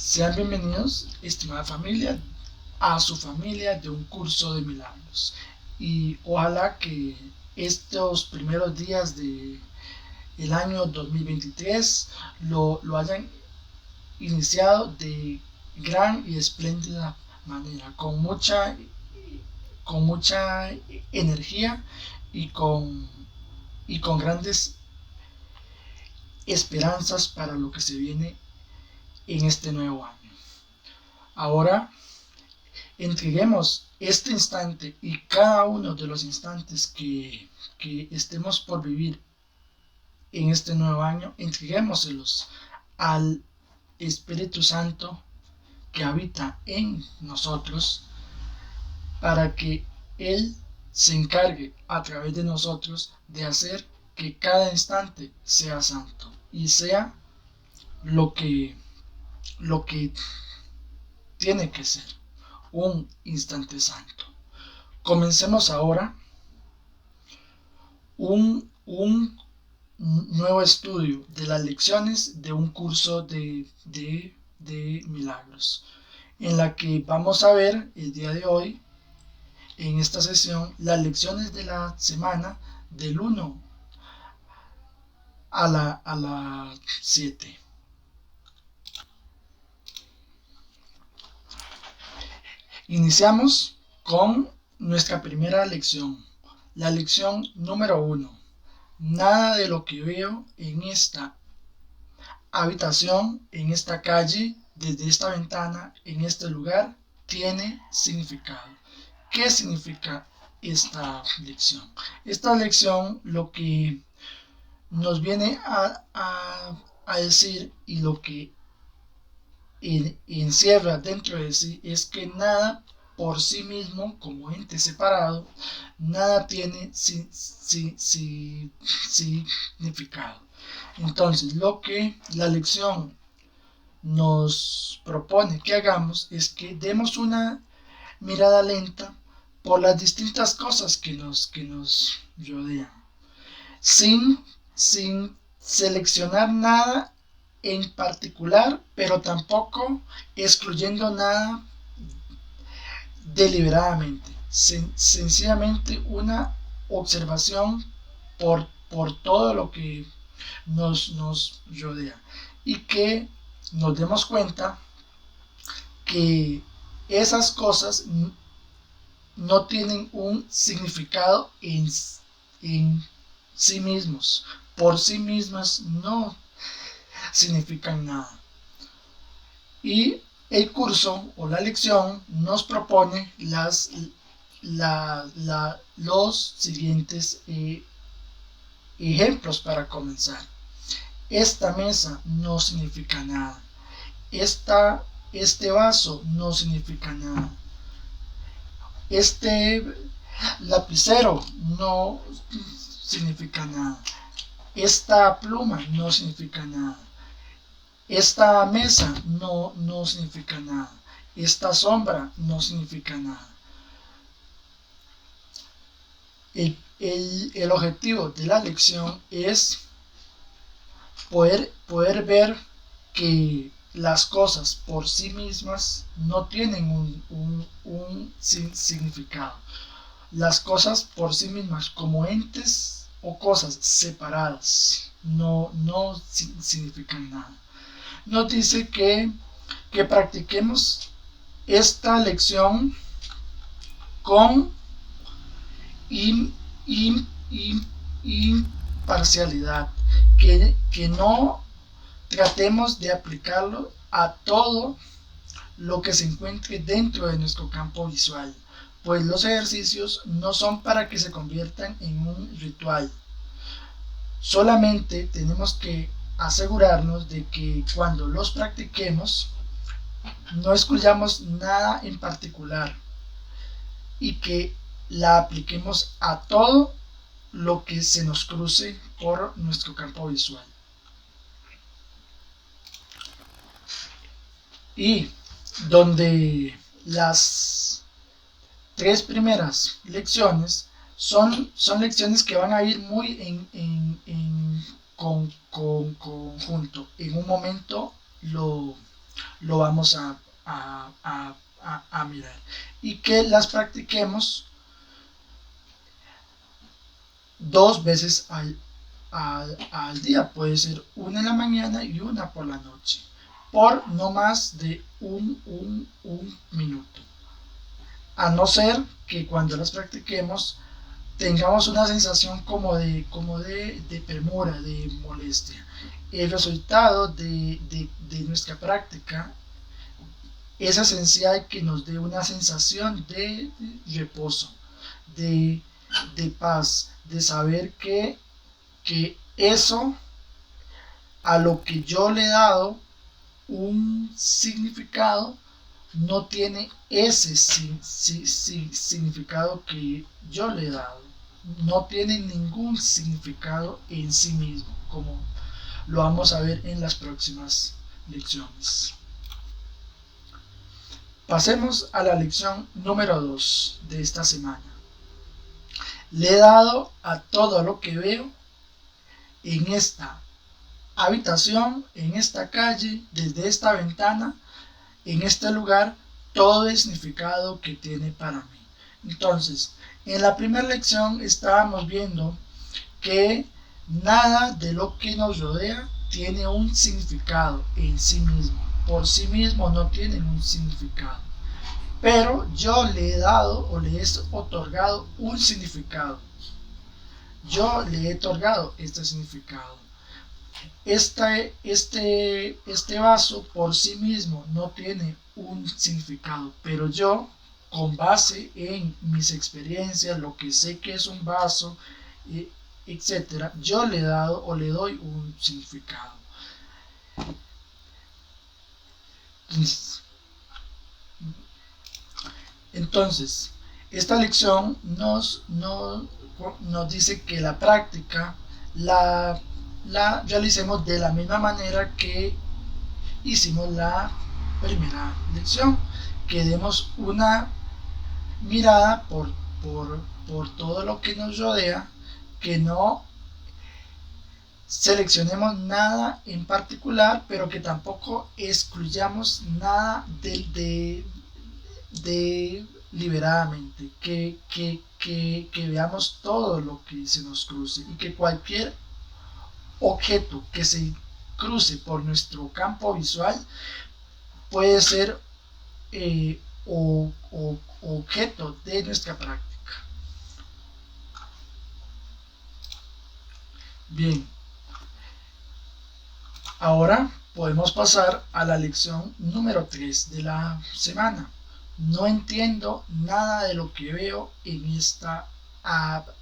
Sean bienvenidos, estimada familia, a su familia de un curso de milagros. Y ojalá que estos primeros días del año 2023 lo hayan iniciado de gran y espléndida manera, con mucha energía y y con grandes esperanzas para lo que se viene en este nuevo año. Ahora entreguemos este instante y cada uno de los instantes que estemos por vivir en este nuevo año, entreguémoselos al Espíritu Santo que habita en nosotros, para que Él se encargue a través de nosotros de hacer que cada instante sea santo y sea lo que tiene que ser, un instante santo. Comencemos ahora un nuevo estudio de las lecciones de un curso de milagros, en la que vamos a ver el día de hoy, en esta sesión, las lecciones de la semana del 1 a la 7. Iniciamos con nuestra primera lección, la lección número 1. Nada de lo que veo en esta habitación, en esta calle, desde esta ventana, en este lugar, tiene significado. ¿Qué significa esta lección? Esta lección lo que nos viene a decir, y lo que encierra dentro de sí, es que nada por sí mismo, como ente separado, nada tiene significado. Entonces, lo que la lección nos propone que hagamos es que demos una mirada lenta por las distintas cosas que nos rodean, sin seleccionar nada en particular, pero tampoco excluyendo nada deliberadamente. Sencillamente una observación por todo lo que nos rodea, y que nos demos cuenta que esas cosas no tienen un significado en sí mismos. Por sí mismas no significan nada. Y el curso o la lección nos propone los siguientes ejemplos para comenzar. Esta mesa no significa nada. Este vaso no significa nada. Este lapicero no significa nada. Esta pluma no significa nada. Esta mesa no significa nada. Esta sombra no significa nada. El objetivo de la lección es poder ver que las cosas por sí mismas no tienen un significado. Las cosas por sí mismas, como entes o cosas separadas, no significan nada. Nos dice que practiquemos esta lección con imparcialidad, que no tratemos de aplicarlo a todo lo que se encuentre dentro de nuestro campo visual, pues los ejercicios no son para que se conviertan en un ritual. Solamente tenemos que asegurarnos de que cuando los practiquemos no excluyamos nada en particular, y que la apliquemos a todo lo que se nos cruce por nuestro campo visual. Y donde las 3 primeras lecciones son lecciones que van a ir muy en conjunto. En un momento lo lo vamos a mirar, y que las practiquemos 2 veces al día. Puede ser una en la mañana y una por la noche, por no más de un minuto. A no ser que cuando las practiquemos tengamos una sensación de premura, de molestia. El resultado de nuestra práctica es esencial que nos dé una sensación de reposo, de, de paz, de saber que eso a lo que yo le he dado un significado no tiene ese significado que yo le he dado. No tiene ningún significado en sí mismo, como lo vamos a ver en las próximas lecciones. Pasemos a la lección número 2 de esta semana. Le he dado a todo lo que veo en esta habitación, en esta calle, desde esta ventana, en este lugar, todo el significado que tiene para mí. Entonces, en la primera lección estábamos viendo que nada de lo que nos rodea tiene un significado en sí mismo. Por sí mismo no tienen un significado. Pero yo le he dado o le he otorgado un significado. Yo le he otorgado este significado. Este vaso por sí mismo no tiene un significado, pero yo, con base en mis experiencias, lo que sé que es un vaso, etcétera, yo le he dado o le doy un significado. Entonces, esta lección nos dice que la práctica la realicemos de la misma manera que hicimos la primera lección, que demos una mirada por todo lo que nos rodea, que no seleccionemos nada en particular, pero que tampoco excluyamos nada de deliberadamente, que veamos todo lo que se nos cruce, y que cualquier objeto que se cruce por nuestro campo visual puede ser objeto de nuestra práctica. Bien, ahora podemos pasar a la lección número 3 de la semana. No entiendo nada de lo que veo en esta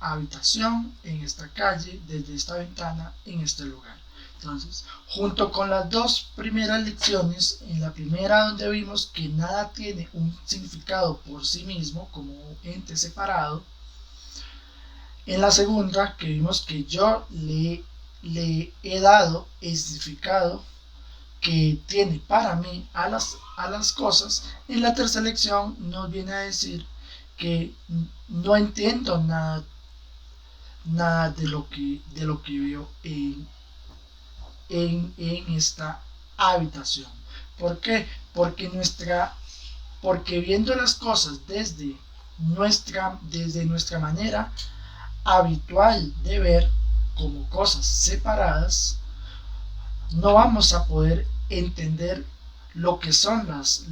habitación, en esta calle, desde esta ventana, en este lugar. Entonces, junto con las dos primeras lecciones, en la primera donde vimos que nada tiene un significado por sí mismo como ente separado, en la segunda que vimos que yo le he dado el significado que tiene para mí a las cosas, en la tercera lección nos viene a decir que no entiendo nada de lo que veo en esta habitación. ¿Por qué? Porque viendo las cosas desde nuestra manera habitual de ver como cosas separadas, no vamos a poder entender lo que son las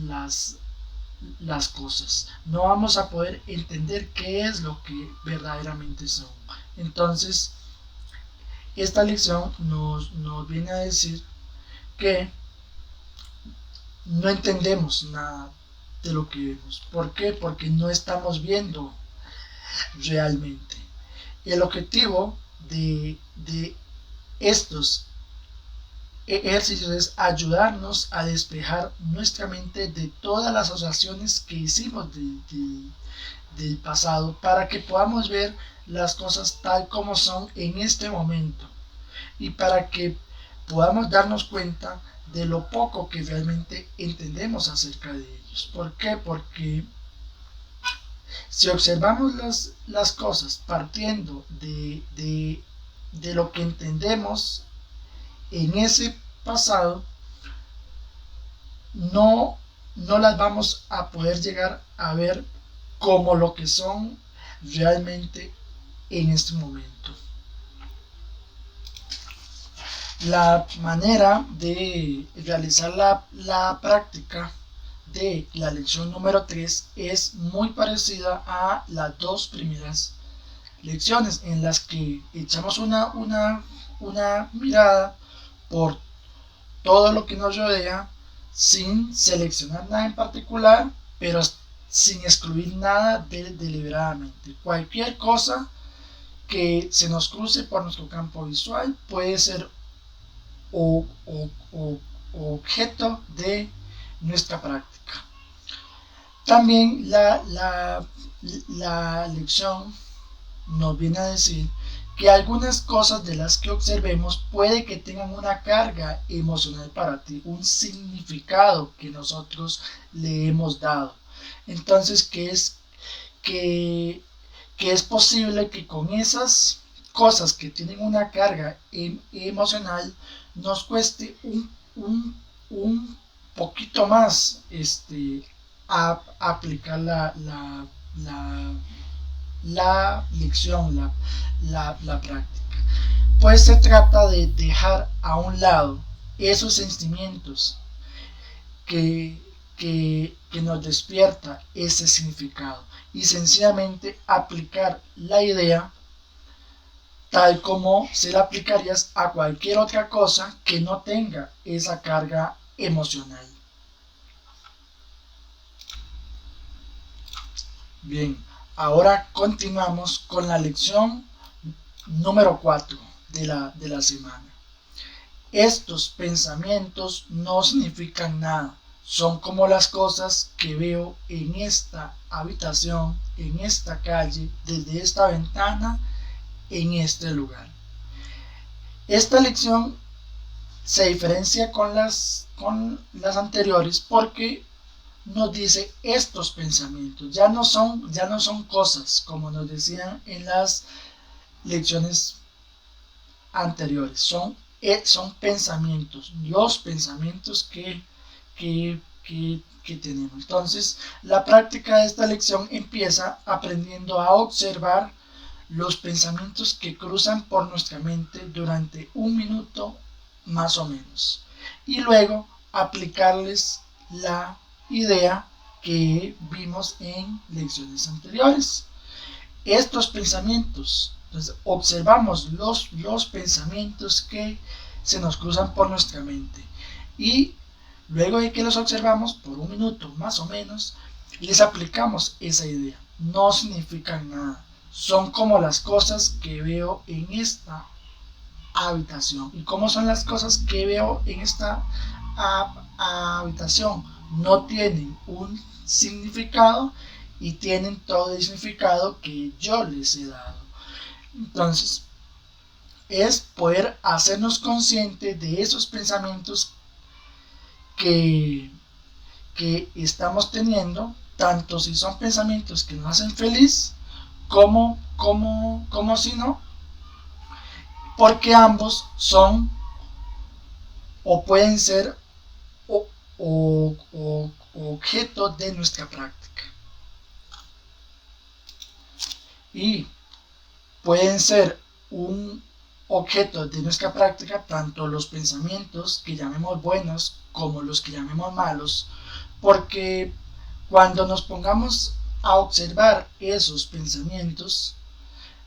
cosas. No vamos a poder entender qué es lo que verdaderamente son. Entonces, esta lección nos viene a decir que no entendemos nada de lo que vemos. ¿Por qué? Porque no estamos viendo realmente. El objetivo de estos ejercicios es ayudarnos a despejar nuestra mente de todas las asociaciones que hicimos del pasado, para que podamos ver las cosas tal como son en este momento, y para que podamos darnos cuenta de lo poco que realmente entendemos acerca de ellos. ¿Por qué? Porque si observamos las cosas partiendo de lo que entendemos en ese pasado, no, no las vamos a poder llegar a ver como lo que son realmente en este momento. La manera de realizar la práctica de la lección número 3 es muy parecida a las dos primeras lecciones, en las que echamos una mirada por todo lo que nos rodea sin seleccionar nada en particular, pero sin excluir nada deliberadamente. Cualquier cosa que se nos cruce por nuestro campo visual puede ser o, o, o, objeto de nuestra práctica. También la lección nos viene a decir que algunas cosas de las que observemos puede que tengan una carga emocional para ti, un significado que nosotros le hemos dado. Entonces, que, que es posible que con esas cosas que tienen una carga emocional nos cueste un poquito más aplicar la lección, la práctica. Pues se trata de dejar a un lado esos sentimientos que nos despierta ese significado y sencillamente aplicar la idea tal como se la aplicarías a cualquier otra cosa que no tenga esa carga emocional. Bien, ahora continuamos con la lección número 4 de la semana. Estos pensamientos no significan nada, son como las cosas que veo en esta habitación, en esta calle, desde esta ventana, en este lugar. Esta lección se diferencia con las anteriores porque nos dice estos pensamientos, ya no son cosas como nos decían en las lecciones anteriores, son pensamientos, los pensamientos que tenemos. Entonces, la práctica de esta lección empieza aprendiendo a observar los pensamientos que cruzan por nuestra mente durante un minuto más o menos, y luego aplicarles la idea que vimos en lecciones anteriores. Estos pensamientos, entonces observamos los pensamientos que se nos cruzan por nuestra mente, y luego de que los observamos por un minuto más o menos, les aplicamos esa idea. No significan nada, son como las cosas que veo en esta habitación. ¿Y cómo son las cosas que veo en esta habitación? No tienen un significado y tienen todo el significado que yo les he dado. Entonces, es poder hacernos conscientes de esos pensamientos que estamos teniendo, tanto si son pensamientos que nos hacen feliz como si no, porque ambos son o pueden ser objeto de nuestra práctica, y pueden ser un objeto de nuestra práctica tanto los pensamientos que llamemos buenos como los que llamemos malos, porque cuando nos pongamos a observar esos pensamientos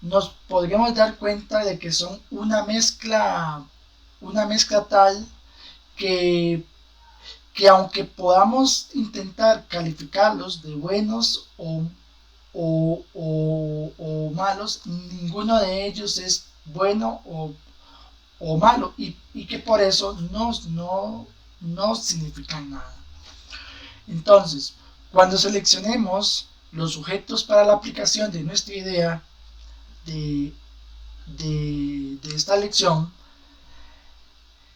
nos podríamos dar cuenta de que son una mezcla tal que aunque podamos intentar calificarlos de buenos o malos, ninguno de ellos es bueno o malo, y que por eso no significan nada. Entonces, cuando seleccionemos los sujetos para la aplicación de nuestra idea de esta lección,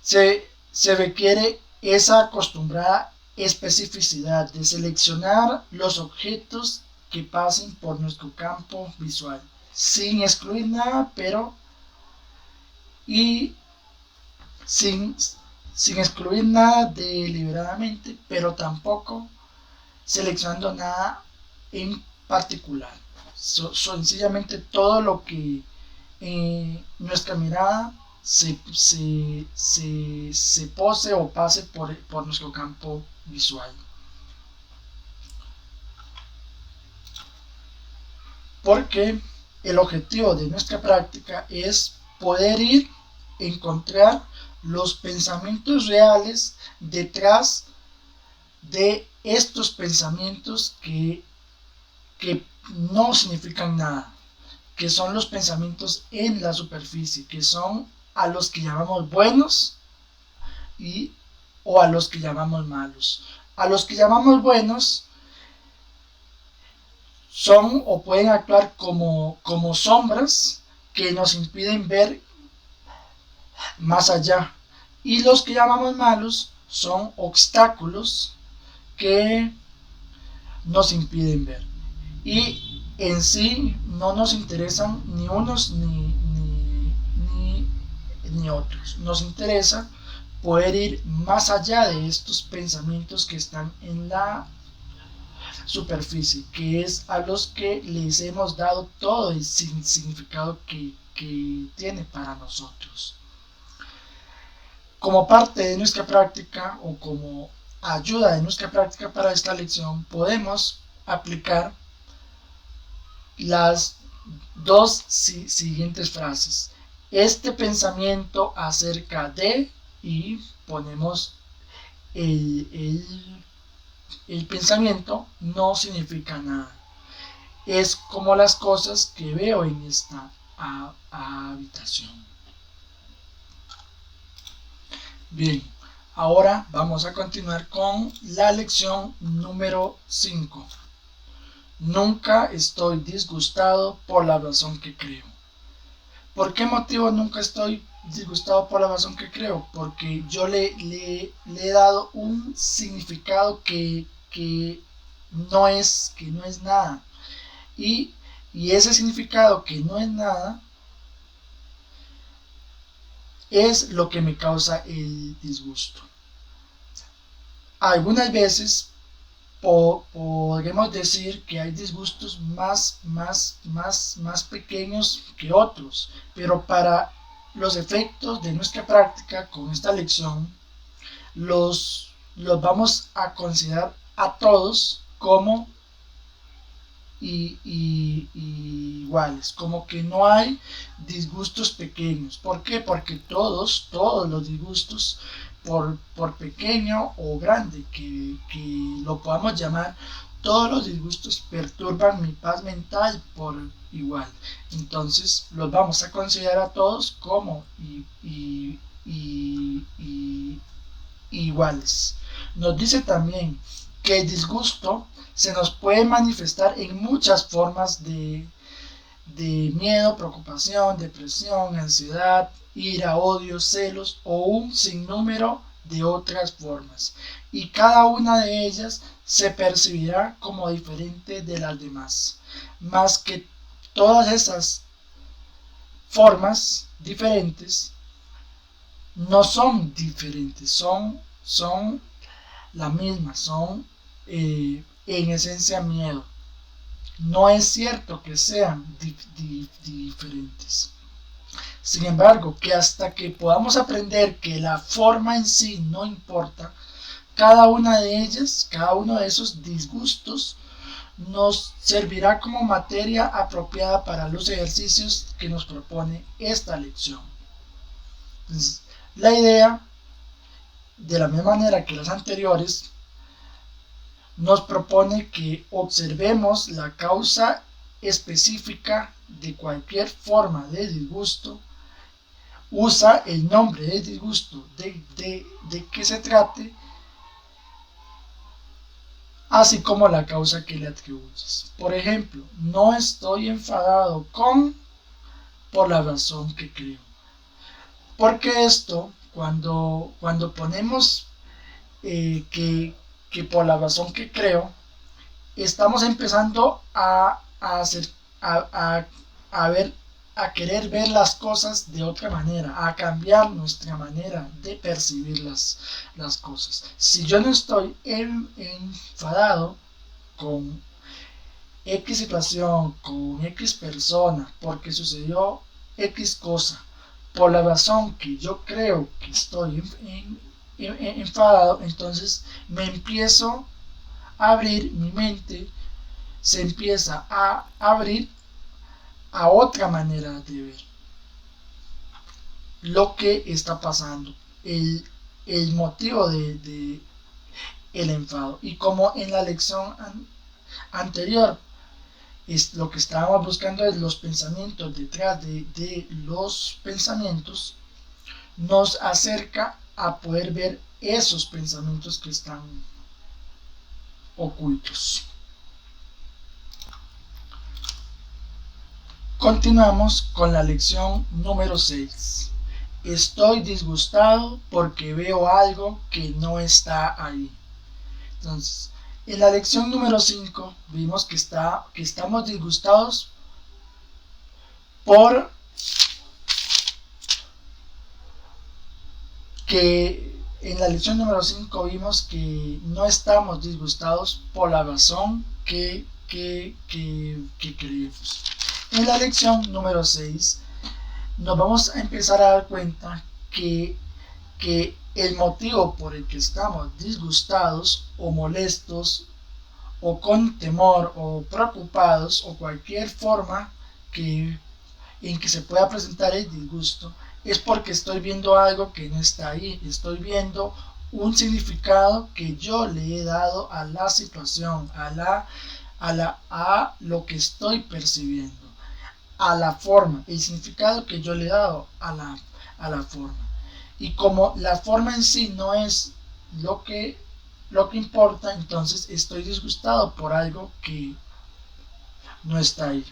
se requiere esa acostumbrada especificidad de seleccionar los objetos que pasen por nuestro campo visual, sin excluir nada, pero y sin sin excluir nada deliberadamente, pero tampoco seleccionando nada en particular. Sencillamente todo lo que nuestra mirada se pose o pase por nuestro campo visual. Porque el objetivo de nuestra práctica es poder encontrar los pensamientos reales detrás de estos pensamientos que no significan nada, que son los pensamientos en la superficie, que son a los que llamamos buenos o a los que llamamos malos. A los que llamamos buenos son o pueden actuar como sombras que nos impiden ver más allá. Y los que llamamos malos son obstáculos que nos impiden ver. Y en sí no nos interesan ni unos ni otros. Nos interesa poder ir más allá de estos pensamientos que están en la superficie, que es a los que les hemos dado todo el significado que tiene para nosotros. Como parte de nuestra práctica o como ayuda de nuestra práctica para esta lección, podemos aplicar las dos siguientes frases. Este pensamiento acerca de, y ponemos el pensamiento no significa nada. Es como las cosas que veo en esta habitación. Bien, ahora vamos a continuar con la lección número 5. Nunca estoy disgustado por la razón que creo. ¿Por qué motivo nunca estoy disgustado por la razón que creo? Porque yo le he dado un significado que no es nada. Y ese significado que no es nada es lo que me causa el disgusto. Algunas veces podremos decir que hay disgustos más pequeños que otros, pero para los efectos de nuestra práctica con esta lección los vamos a considerar a todos como iguales, como que no hay disgustos pequeños. ¿Por qué? Porque todos los disgustos, por pequeño o grande que lo podamos llamar, todos los disgustos perturban mi paz mental por igual. Entonces los vamos a considerar a todos como iguales. Nos dice también que el disgusto se nos puede manifestar en muchas formas de miedo, preocupación, depresión, ansiedad, ira, odio, celos o un sinnúmero de otras formas. Y cada una de ellas se percibirá como diferente de las demás. Más que todas esas formas diferentes no son diferentes, son la misma, son en esencia miedo. No es cierto que sean diferentes. Sin embargo, que hasta que podamos aprender que la forma en sí no importa, cada una de ellas, cada uno de esos disgustos nos servirá como materia apropiada para los ejercicios que nos propone esta lección. Entonces, la idea, de la misma manera que las anteriores, nos propone que observemos la causa específica de cualquier forma de disgusto, usa el nombre de disgusto de que se trate, así como la causa que le atribuyes. Por ejemplo, no estoy enfadado por la razón que creo. Porque esto, cuando ponemos que por la razón que creo, estamos empezando a ver a querer ver las cosas de otra manera, a cambiar nuestra manera de percibir las cosas. Si yo no estoy enfadado con X situación, con X persona, porque sucedió X cosa, por la razón que yo creo que estoy enfadado, entonces me empiezo a abrir mi mente, se empieza a abrir a otra manera de ver lo que está pasando, el motivo de el enfado. Y como en la lección anterior, lo que estábamos buscando es los pensamientos detrás de los pensamientos, nos acerca a poder ver esos pensamientos que están ocultos. Continuamos con la lección número 6. Estoy disgustado porque veo algo que no está ahí. Entonces, en la lección número 5 vimos que estamos disgustados por que en la lección número 5 vimos que no estamos disgustados por la razón que creemos. En la lección número 6 nos vamos a empezar a dar cuenta que el motivo por el que estamos disgustados o molestos o con temor o preocupados o cualquier forma en que se pueda presentar el disgusto es porque estoy viendo algo que no está ahí, estoy viendo un significado que yo le he dado a la situación, a lo que estoy percibiendo, a la forma, el significado que yo le he dado a la forma. Y como la forma en sí no es lo que importa, entonces estoy disgustado por algo que no está ahí.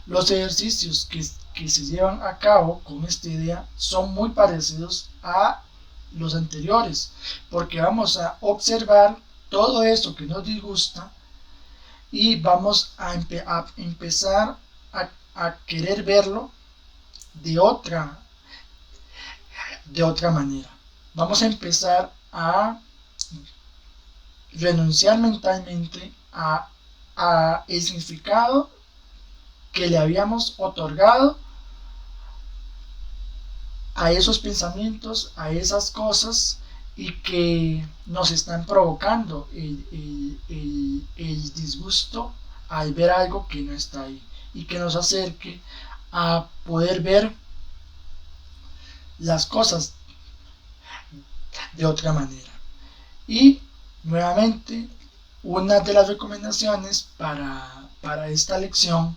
Los ejercicios que se llevan a cabo con esta idea son muy parecidos a los anteriores, porque vamos a observar todo eso que nos disgusta y vamos a empezar a querer verlo de otra manera. Vamos a empezar a renunciar mentalmente a el significado que le habíamos otorgado a esos pensamientos, a esas cosas y que nos están provocando el disgusto al ver algo que no está ahí y que nos acerque a poder ver las cosas de otra manera. Y nuevamente, una de las recomendaciones para esta lección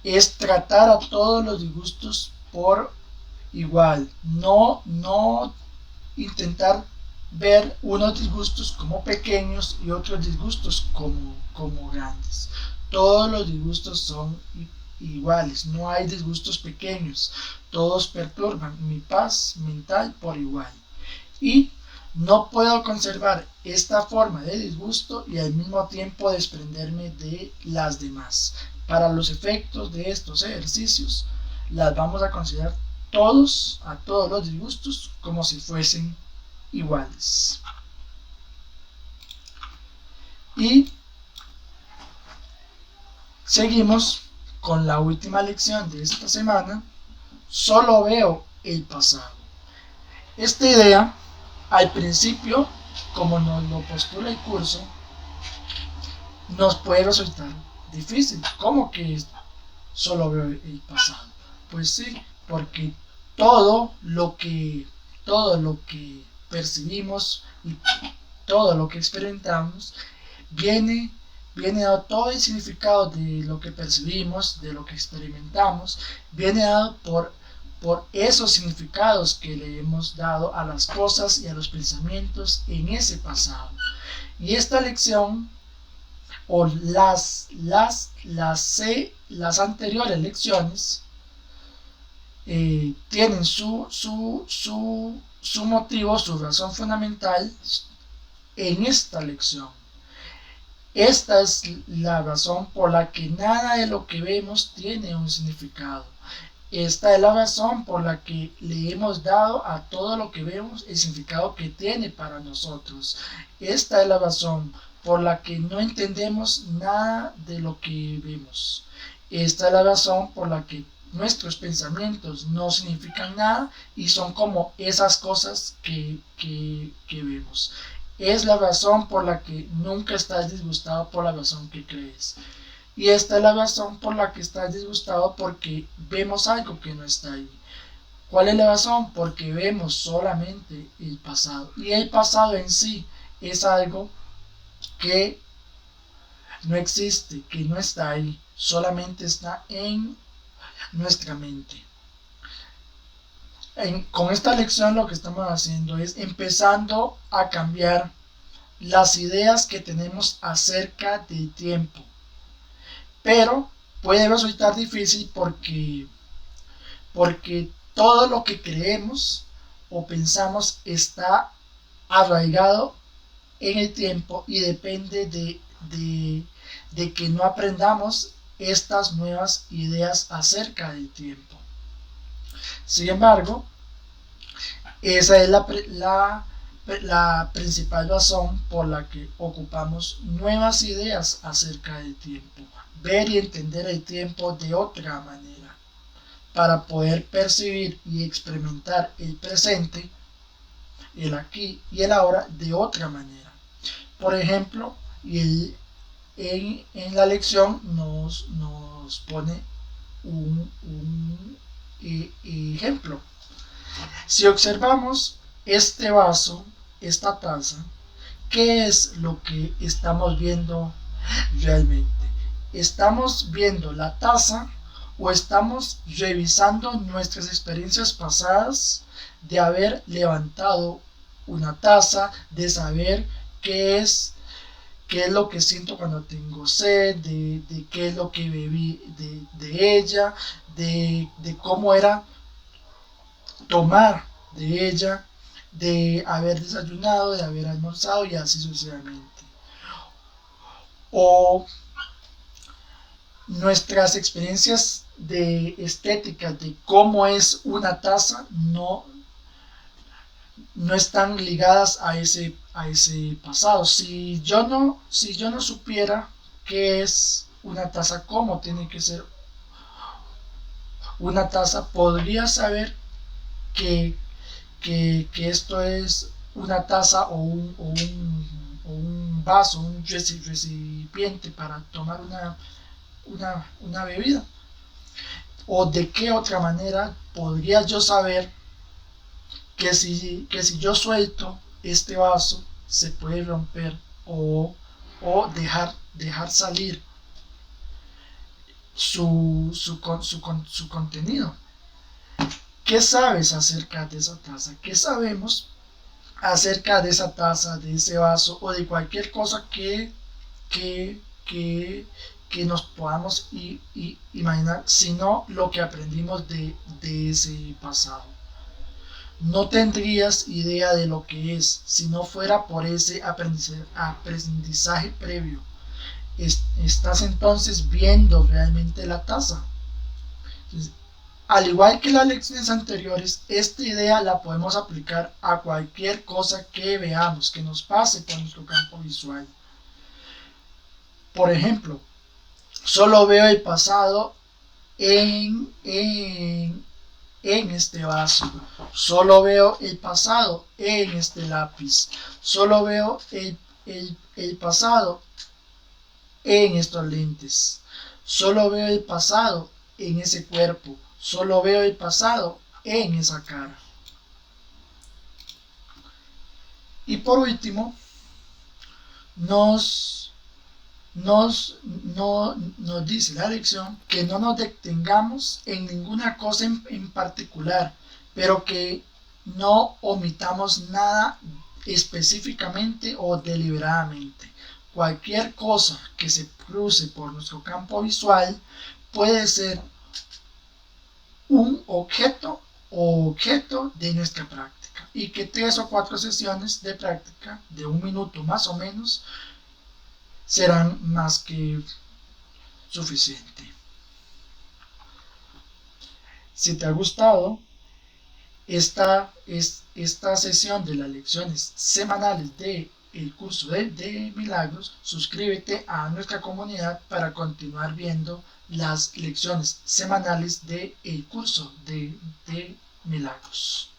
es tratar a todos los disgustos por igual, no intentar ver unos disgustos como pequeños y otros disgustos como grandes. Todos los disgustos son iguales, no hay disgustos pequeños, todos perturban mi paz mental por igual. Y no puedo conservar esta forma de disgusto y al mismo tiempo desprenderme de las demás. Para los efectos de estos ejercicios, las vamos a considerar a todos los disgustos como si fuesen iguales. Y seguimos con la última lección de esta semana. Solo veo el pasado. Esta idea, al principio, como nos lo postula el curso, nos puede resultar difícil. ¿Cómo que solo veo el pasado? Pues sí, porque todo lo que percibimos y todo lo que experimentamos viene dado, todo el significado de lo que percibimos, de lo que experimentamos, viene dado por esos significados que le hemos dado a las cosas y a los pensamientos en ese pasado. Y esta lección o las anteriores lecciones tienen su motivo, su razón fundamental en esta lección. Esta es la razón por la que nada de lo que vemos tiene un significado. Esta es la razón por la que le hemos dado a todo lo que vemos el significado que tiene para nosotros. Esta es la razón por la que no entendemos nada de lo que vemos. Esta es la razón por la que nuestros pensamientos no significan nada y son como esas cosas que vemos. Es la razón por la que nunca estás disgustado por la razón que crees. Y esta es la razón por la que estás disgustado, porque vemos algo que no está ahí. ¿Cuál es la razón? Porque vemos solamente el pasado. Y el pasado en sí es algo que no existe, que no está ahí. Solamente está en nuestra mente. Con esta lección lo que estamos haciendo es empezando a cambiar las ideas que tenemos acerca del tiempo. Pero puede resultar difícil porque todo lo que creemos o pensamos está arraigado en el tiempo y depende de que no aprendamos estas nuevas ideas acerca del tiempo. Sin embargo, esa es la principal razón por la que ocupamos nuevas ideas acerca del tiempo. Ver y entender el tiempo de otra manera, para poder percibir y experimentar el presente, el aquí y el ahora de otra manera. Por ejemplo, en la lección nos pone un ejemplo. Si observamos este vaso, esta taza, ¿qué es lo que estamos viendo realmente? ¿Estamos viendo la taza o estamos revisando nuestras experiencias pasadas de haber levantado una taza, de saber qué es lo que siento cuando tengo sed, de qué es lo que bebí de ella, de cómo era tomar de ella, de haber desayunado, de haber almorzado y así sucesivamente? O nuestras experiencias de estética de cómo es una taza no están ligadas a ese pasado. Si yo no supiera qué es una taza, cómo tiene que ser una taza, podría saber que esto es una taza o un vaso, un recipiente para tomar una bebida. ¿O de qué otra manera podría yo saber que si yo suelto este vaso se puede romper o dejar salir su contenido? ¿Qué sabes acerca de esa taza? ¿Qué sabemos acerca de esa taza, de ese vaso o de cualquier cosa que nos podamos imaginar, sino lo que aprendimos de ese pasado? No tendrías idea de lo que es si no fuera por ese aprendizaje previo. Estás entonces viendo realmente la taza. Entonces, al igual que las lecciones anteriores, esta idea la podemos aplicar a cualquier cosa que veamos, que nos pase por nuestro campo visual. Por ejemplo, solo veo el pasado en este vaso, solo veo el pasado en este lápiz, solo veo el pasado en estos lentes, solo veo el pasado en ese cuerpo, solo veo el pasado en esa cara. Y por último, nos dice la lección que no nos detengamos en ninguna cosa en particular, pero que no omitamos nada específicamente o deliberadamente. Cualquier cosa que se cruce por nuestro campo visual puede ser un objeto o objeto de nuestra práctica, y que 3 o 4 sesiones de práctica de 1 minuto más o menos serán más que suficiente. Si te ha gustado esta sesión de las lecciones semanales de el curso de milagros, suscríbete a nuestra comunidad para continuar viendo las lecciones semanales del curso de milagros.